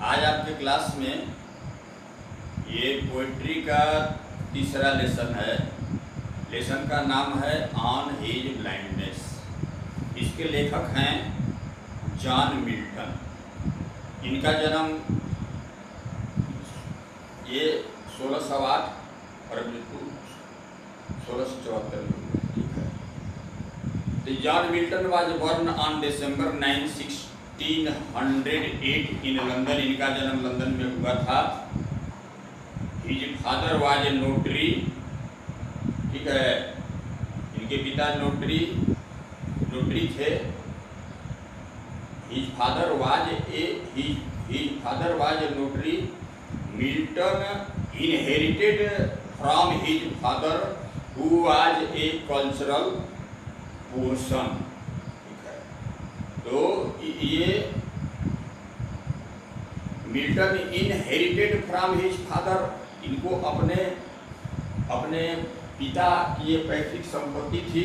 आज आपके क्लास में ये पोइट्री का तीसरा लेसन है। लेसन का नाम है ऑन हिज ब्लाइंडनेस। इसके लेखक हैं जॉन मिल्टन। इनका जन्म ये 1608 और मृत्यु 1674 में हुआ। ठीक है। तो John Milton was born on December 9, 1608 in London. इनका जन्म लंदन में हुआ था। His father was a notary. ठीक है। इनके पिता नोटरी थे। His father was a notary. Milton inherited from his father who was a cultural person. ठीक है। तो ये Milton inherited from his father, इनको अपने पिता की ये पैतृक संपत्ति थी।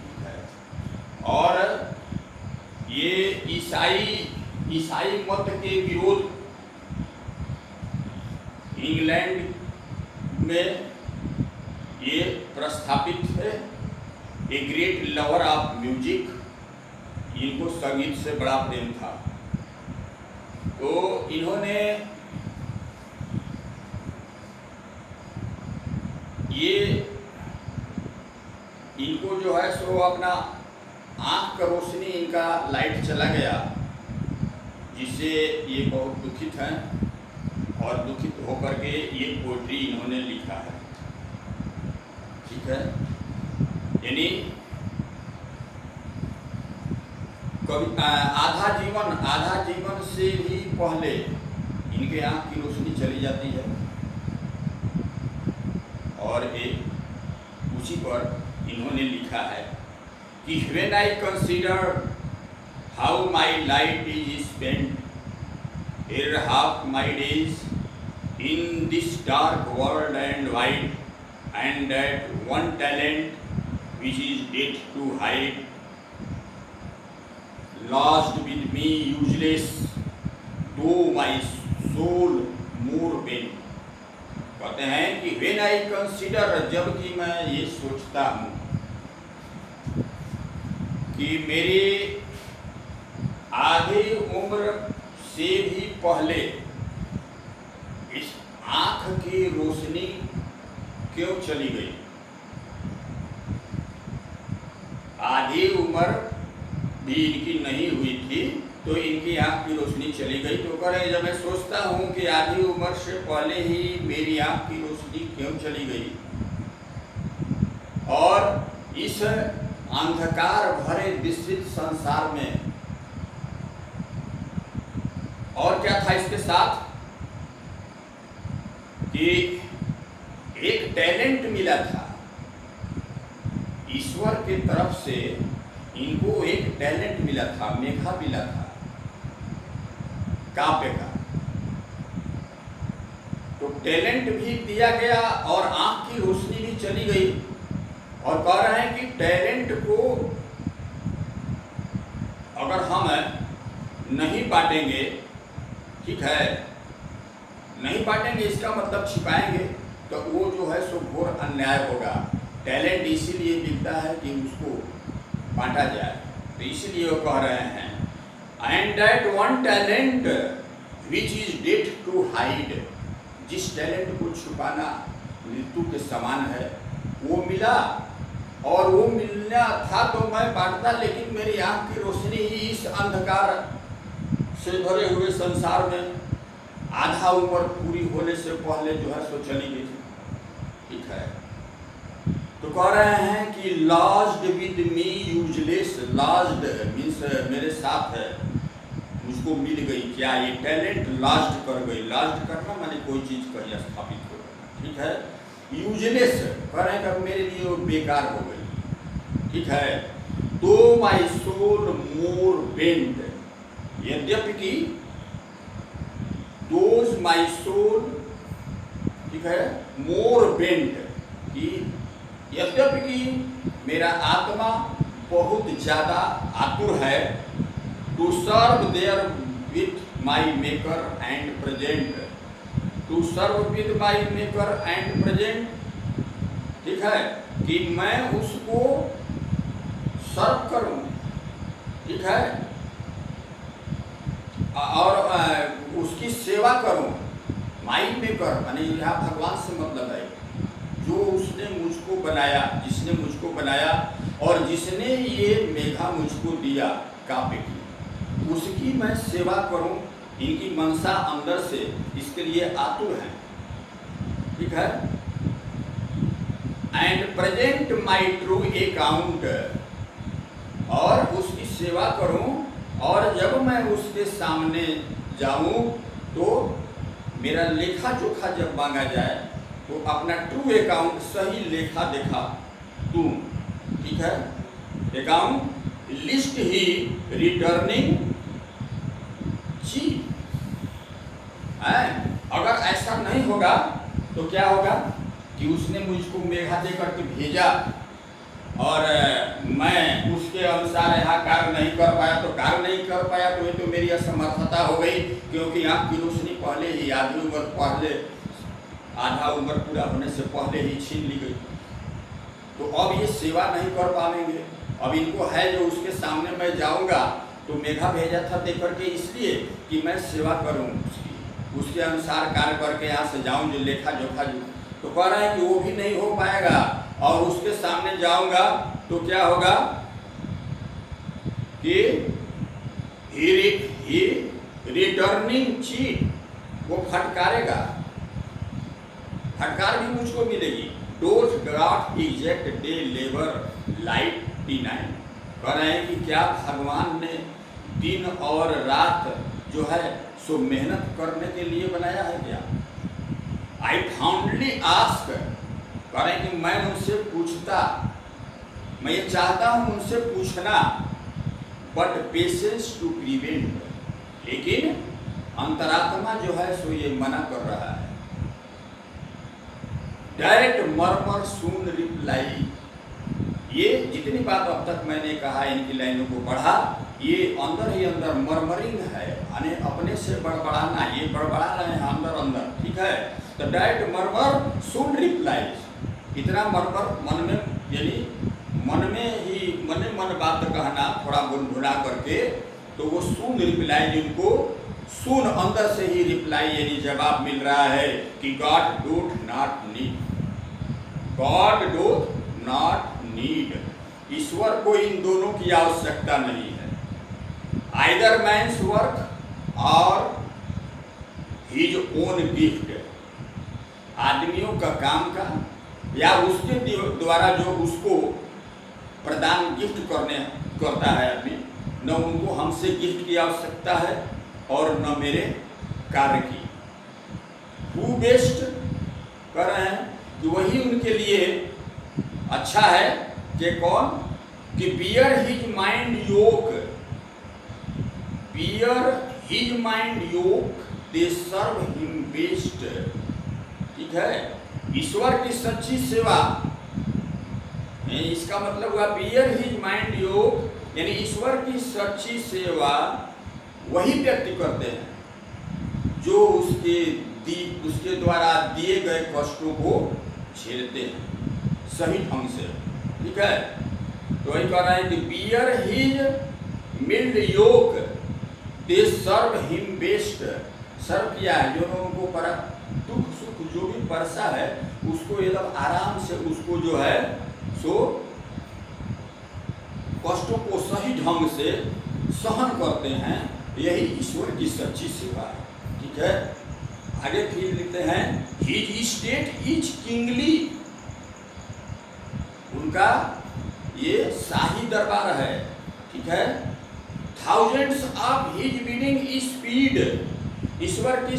ठीक है। और ये ईसाई मत के विरोध इंग्लैंड में ये प्रस्थापित थे। A great lover of music, इनको संगीत से बड़ा प्रेम था। तो इन्होंने इनको जो है सो अपना आँख का रोशनी, इनका लाइट चला गया, जिससे ये बहुत दुखित हैं और दुखित होकर के ये पोइट्री इन्होंने लिखा है। ठीक है। यानी कभी आधा जीवन से भी पहले इनके आँख की रोशनी चली जाती है। और उसी पर इन्होंने लिखा है कि when I consider how my light is spent, here half my days in this dark world and wide, and that one talent which is dead to hide, lost with me useless, though my soul more bent। कहते हैं कि when I consider, जबकि मैं ये सोचता हूँ कि मेरी आधी उम्र से भी पहले इस आँख की रोशनी क्यों चली गई। आधी उम्र भी इनकी नहीं हुई थी तो इनकी आँख की रोशनी चली गई। तो कह रहे जब मैं सोचता हूँ कि आधी उम्र से पहले ही मेरी आँख की रोशनी क्यों चली गई, और इस अंधकार भरे विस्तृत संसार में, और क्या था इसके साथ कि एक टैलेंट मिला था ईश्वर की तरफ से। इनको एक टैलेंट मिला था, मेघा मिला था काव्य का। तो टैलेंट भी दिया गया और आंख की रोशनी भी चली गई। और कह रहे हैं कि टैलेंट को अगर हम नहीं बांटेंगे, ठीक है, नहीं बांटेंगे, इसका मतलब छिपाएंगे, तो वो जो है सो घोर अन्याय होगा। टैलेंट इसीलिए मिलता है कि उसको बांटा जाए। तो इसीलिए वो कह रहे हैं and that one talent which is death to hide, जिस टैलेंट को छुपाना मृत्यु के समान है, वो मिला। और वो मिलना था तो मैं बांटता, लेकिन मेरी आँख की रोशनी ही इस अंधकार से भरे हुए संसार में आधा उम्र पूरी होने से पहले जो है सो चली गई थी। ठीक है। तो कह रहे हैं कि lost with me useless, lost means मेरे साथ है, मुझको मिल गई। क्या ये टैलेंट लॉस्ट कर गई। लॉस्ट करना माने कोई चीज़ कहीं स्थापित हो। ठीक है। यूजलेस कह रहे हैं कि मेरे लिए वो बेकार हो गई। ठीक है। तो माई सोल मोर बेंट, यद्यपि कि दोज माई सोल, ठीक है, मोर बेंट, कि यद्यपि कि मेरा आत्मा बहुत ज़्यादा आतुर है to serve therewith my maker and present, to serve with my maker and present, ठीक है, कि मैं उसको सर्व करूं, ठीक है, और उसकी सेवा करूं। माई मेकर यानी यहाँ भगवान से मतलब है, जो उसने मुझको बनाया, जिसने मुझको बनाया और जिसने ये मेघा मुझको दिया काव्य की, उसकी मैं सेवा करूं। इनकी मनसा अंदर से इसके लिए आतुर है, ठीक है। And present my true account, और उसकी सेवा करूं, और जब मैं उसके सामने जाऊं तो मेरा लेखा जोखा जब मांगा जाए तो अपना ट्रू अकाउंट, सही लेखा देखा दूं, ठीक है। अकाउंट लिस्ट ही रिटर्निंग चीफ है। अगर ऐसा नहीं होगा तो क्या होगा कि उसने मुझको मेघा दे करके भेजा और मैं उसके अनुसार यहाँ कार्य नहीं कर पाया, तो कार्य नहीं कर पाया तो ये तो मेरी असमर्थता हो गई, क्योंकि आँख की रोशनी पहले ही आधी उम्र पहले, आधा उम्र पूरा होने से पहले ही छीन ली गई। तो अब ये सेवा नहीं कर पाएंगे। अब इनको है जो उसके सामने मैं जाऊंगा तो मेघा भेजा था दे करके इसलिए कि मैं सेवा करूं उसके अनुसार कार्य करके यहाँ से जाऊं, जो लेखा जोखा जो, तो कह रहा है कि वो भी नहीं हो पाएगा। और उसके सामने जाऊंगा तो क्या होगा कि ही रिटर्निंग चीट, वो फटकारेगा, फटकार भी मुझको मिलेगी। Don't got exact day labour light T9, कह रहे हैं कि क्या भगवान ने दिन और रात जो है सो मेहनत करने के लिए बनाया है क्या? आई फाउंडली आस्क, कह रहे हैं कि मैं उनसे पूछता, मैं ये चाहता हूं उनसे पूछना, बट पेशेंस टू प्रिवेंट, लेकिन अंतरात्मा जो है सो ये मना कर रहा है। डायरेक्ट मर्मर सून रिप्लाई, ये जितनी बात अब तक मैंने कहा, इनकी लाइनों को पढ़ा, ये अंदर ही अंदर मर्मरिंग है, यानी अपने से बड़बड़ाना, ये बड़बड़ा रहे हैं अंदर अंदर, ठीक है। तो डायरेक्ट मर्मर सून रिप्लाई, इतना मर्मर मन में, यानी मन में ही मन बात कहना, थोड़ा गुनगुना करके, तो वो सून रिप्लाई, जिनको सून अंदर से ही रिप्लाई यानी जवाब मिल रहा है कि god don't not need, god don't not need, ईश्वर को इन दोनों की आवश्यकता नहीं है। आइदर मैन्स वर्क और हिज ओन गिफ्ट, आदमियों का काम का या उसके द्वारा जो उसको प्रदान गिफ्ट करता है आदमी, न उनको हमसे गिफ्ट की आवश्यकता है और न मेरे कार्य की। हु बेस्ट कर रहे हैं कि वही उनके लिए अच्छा है कि कौन, कि बियर हिज माइंड योक, बियर हिज माइंड योक दे सर्व हिम बेस्ट, ठीक है। ईश्वर की सच्ची सेवा, इसका मतलब हुआ बियर हिज माइंड योक, यानी ईश्वर की सच्ची सेवा वही व्यक्ति करते हैं जो उसके द्वारा दिए गए कष्टों को झेलते हैं सही ढंग से, ठीक है। तो वही कह रहा है कि बियर हिज मिल्ड योक दे सर्व हिम बेस्ट, सर्व किया है जो लोगों को पर दुख सुख जो भी परसा है उसको एकदम आराम से उसको जो है सो कष्टों को सही ढंग से सहन करते हैं, यही ईश्वर की सच्ची सेवा है, ठीक है। आगे फिर लिखते हैं हिज स्टेट इज किंगली, उनका ये शाही दरबार है, ठीक है। Thousands of his bidding speed, ईश्वर की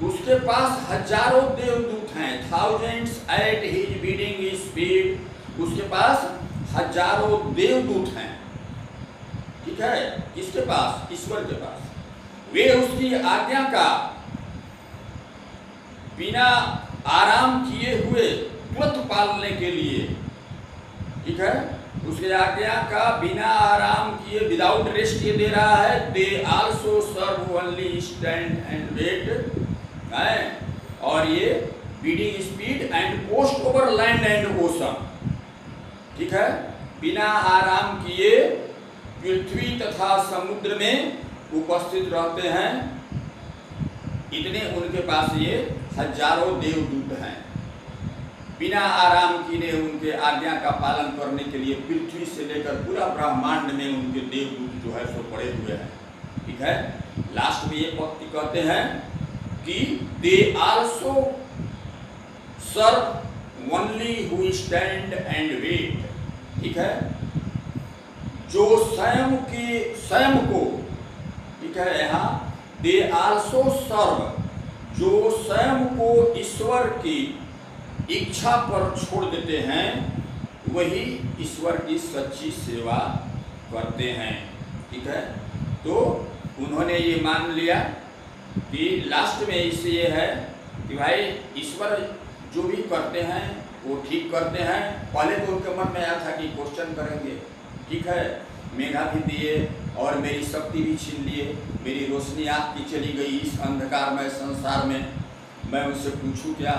उसके पास हजारों देवदूत हैं, thousands at his bidding speed, उसके पास हजारों देवदूत हैं, ठीक है। किसके पास? ईश्वर के पास। वे उसकी आज्ञा का बिना आराम किए हुए तुरंत पालने के लिए, ठीक है, उसके आज्ञा का बिना आराम किए विदाउट रेस्ट ये दे रहा है। They also serve only stand and wait है, और ये bidding speed and post over land and ocean, ठीक है। बिना आराम किए पृथ्वी तथा समुद्र में उपस्थित रहते हैं। इतने उनके पास ये हजारों देवदूत हैं। बिना आराम किए उनके आज्ञा का पालन करने के लिए पृथ्वी से लेकर पूरा ब्रह्मांड में उनके देवदूत जो है सो पड़े हुए हैं, ठीक है। लास्ट में ये पंक्ति कहते हैं कि they also serve only who stand and wait, ठीक है। जो स्वयं को, ठीक है, यहाँ दे आल्सो सर्व, जो स्वयं को ईश्वर की इच्छा पर छोड़ देते हैं, वही ईश्वर की सच्ची सेवा करते हैं, ठीक है। तो उन्होंने ये मान लिया कि लास्ट में इससे ये है कि भाई ईश्वर जो भी करते हैं वो ठीक करते हैं। पहले तो उनके मन में आया था कि क्वेश्चन करेंगे, ठीक है, मेघा भी दिए और मेरी शक्ति भी छीन लिए, मेरी रोशनी आँख की चली गई इस अंधकारमय संसार में, मैं उनसे पूछूं क्या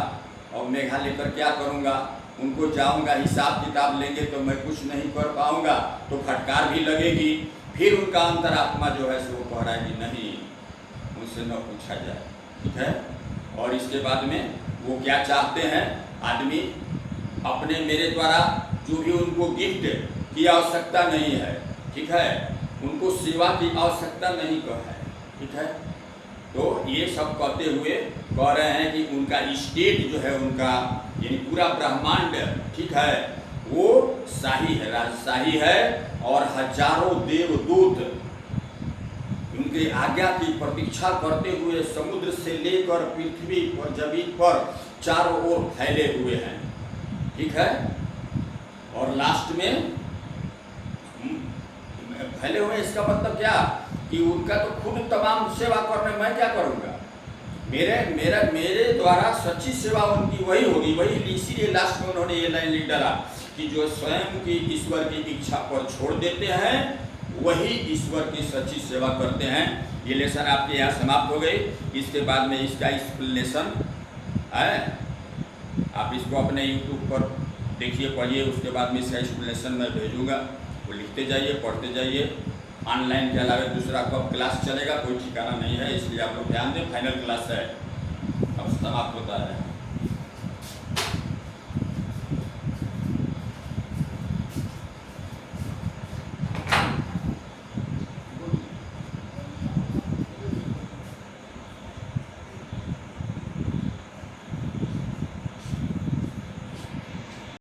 और मेघा लेकर क्या करूंगा? उनको जाऊंगा, हिसाब किताब लेंगे तो मैं कुछ नहीं कर पाऊंगा, तो फटकार भी लगेगी। फिर उनका अंतरात्मा जो है सो वो कह रहा है कि नहीं, उनसे न पूछा जाए, ठीक है। और इसके बाद में वो क्या चाहते हैं, आदमी अपने मेरे द्वारा जो भी उनको गिफ्ट की आवश्यकता नहीं है, ठीक है, उनको सेवा की आवश्यकता नहीं है, ठीक है। तो ये सब कहते हुए कह रहे हैं कि उनका स्टेट जो है उनका, यानी पूरा ब्रह्मांड, ठीक है, वो शाही है, राजशाही है, और हजारों देवदूत उनके आज्ञा की प्रतीक्षा करते हुए समुद्र से लेकर पृथ्वी और जमीन पर चारों ओर फैले हुए हैं, ठीक है। और लास्ट में फैले हुए, इसका मतलब क्या कि उनका तो खुद तमाम सेवा करने, मैं क्या करूंगा, मेरे द्वारा सच्ची सेवा उनकी वही होगी, वही। इसीलिए लास्ट में उन्होंने ये लाइन लिख डाला कि जो स्वयं की ईश्वर की इच्छा पर छोड़ देते हैं, वही ईश्वर की सच्ची सेवा करते हैं। ये लेसन आपके यहाँ समाप्त हो गई। इसके बाद में इसका एक्सप्लेनेशन है, आप इसको अपने यूट्यूब पर देखिए, पढ़िए, उसके बाद में इसका एक्सप्लेनेशन मैं भेजूँगा, वो लिखते जाइए, पढ़ते जाइए। ऑनलाइन के अलावा दूसरा कब क्लास चलेगा कोई ठिकाना नहीं है, इसलिए आप लोग ध्यान दें। फाइनल क्लास है, अब समाप्त होता है।